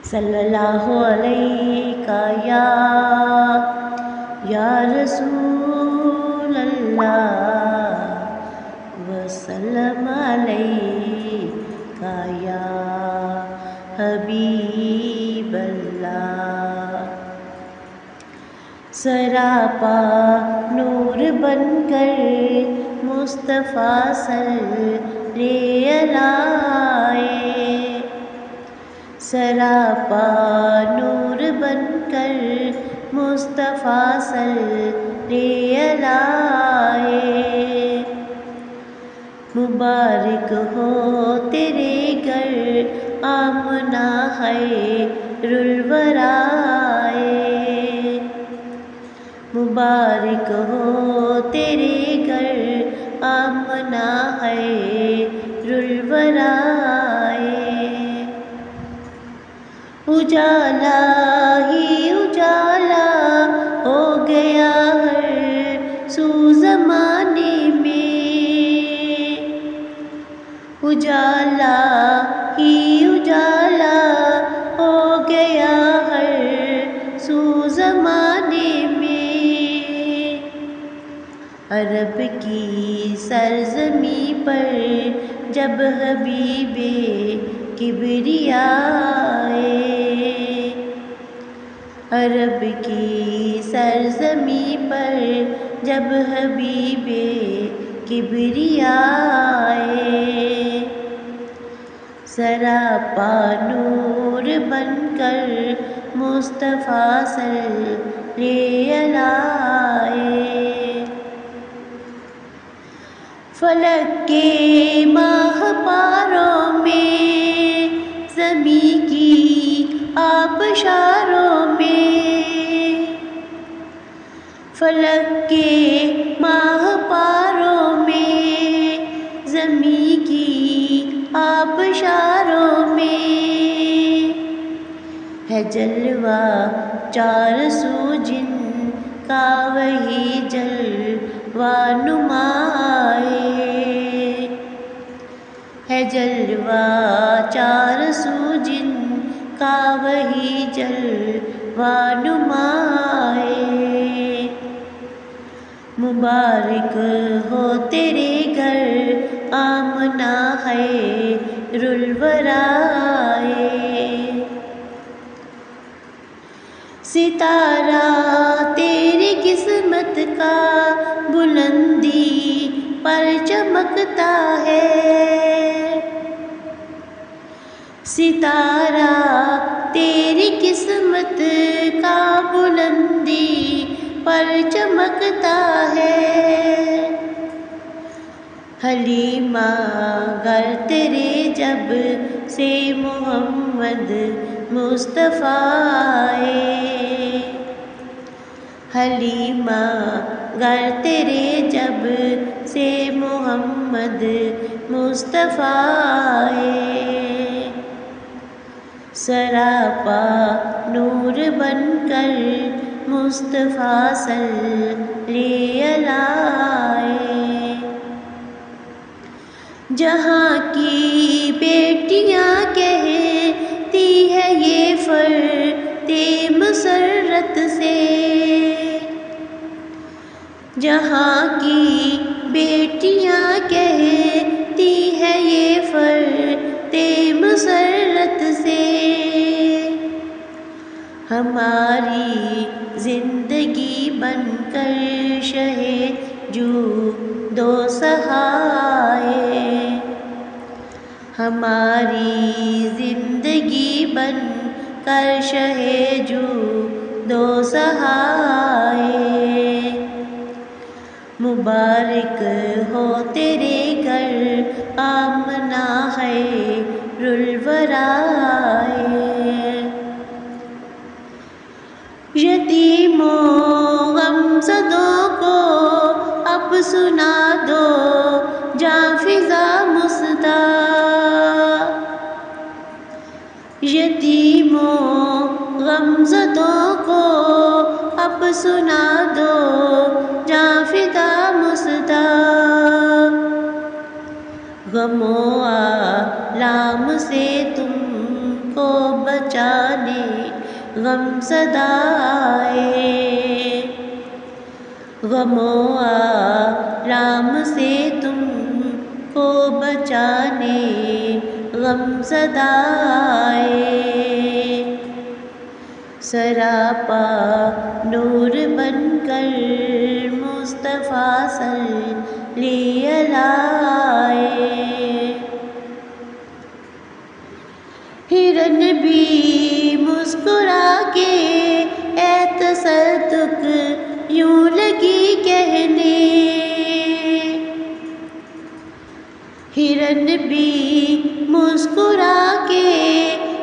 صلی اللہ علیہ یا رسول اللہ وسلم علیہ یا حبیب اللہ۔ سراپا نور بن کر مصطفیٰ صلی علیہ، سراپا نور بن کر مصطفیٰ صلی علیہ۔ مبارک ہو تیرے گھر آمنہ خیر الورا، مبارک ہو تیرے گھر آمنہ خیر الورا۔ اجالا ہی اجالا ہو گیا ہر سو زمانے میں، اجالا ہی اجالا ہو گیا ہر سو زمانے میں۔ عرب کی سرزمیں پر جب حبیب کبریا آئے، عرب کی سرزمیں پر جب حبیب کبریا آئے، سراپا نور بن کر مصطفیٰ صلی علیہ۔ فلک کے ماہ پاروں میں، زمیں کی آبشاروں میں، فلک کے ماہ پاروں میں، زمیں کی آبشاروں میں، ہے جلوہ چار سو جن کا وہی جلوہ نمائے، ہے جلوہ چار سو جن کا وہی جلوہ نمائے۔ مبارک ہو تیرے گھر آمنہ خیر الورا، ستارہ تیری قسمت کا بلندی پر چمکتا ہے، ستارہ تیری قسمت کا بلندی پر چمکتا ہے۔ حلیمہ گھر تیرے جب سے محمد مصطفیٰ آئے، حلیمہ گھر تیرے جب سے محمد مصطفیٰ آئے، سراپا نور بن کر مصطفیٰ صلی علیہ۔ جہاں کی بیٹیاں کہتی ہے یہ فرد مسرت سے، جہاں کی بیٹیاں کہتی ہے یہ فرد مسرت سے، ہماری زندگی بن کر شہ جود و سخائے، ہماری زندگی بن کر شہ جود و سخائے۔ مبارک ہو تیرے گھر آمنہ خیر الورا، یتیموں غمزدوں کو اب سنا دو جاں فضا مصدع، یتیموں غمزدوں کو اب سنا دو جاں فضا مصدع، غم و آلام سے تم کو بچانے غم زدہ آئے، غم و آرام سے تم کو بچانے غم زدہ آئے، سراپا نور بن کر مصطفیٰ صلی اللہ آئے، ہرن بھی مسکرا کے اے تصدق یوں لگی کہنے، ہرن بھی مسکرا کے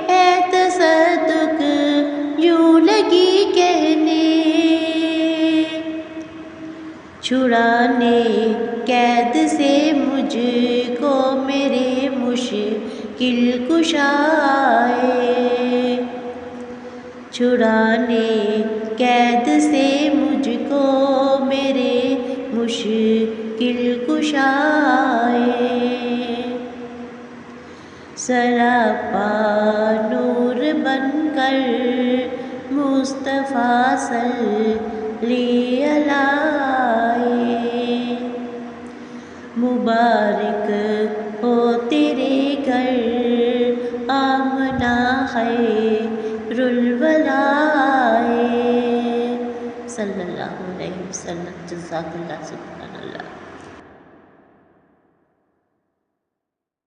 اے تصدق یوں لگی کہنے، چھڑانے قید سے مجھ کو میرے مشکل کشا آئے، چھڑانے قید سے مجھ کو میرے مشکل کشا آئے، سراپا نور بن کر مصطفیٰ صلی اللہ آئے، مبارک ہو تیرے گھر آمنہ خیر الورا آئے، صلی اللہ علیہ وسلم۔ جزاک اللہ، سبحان اللہ۔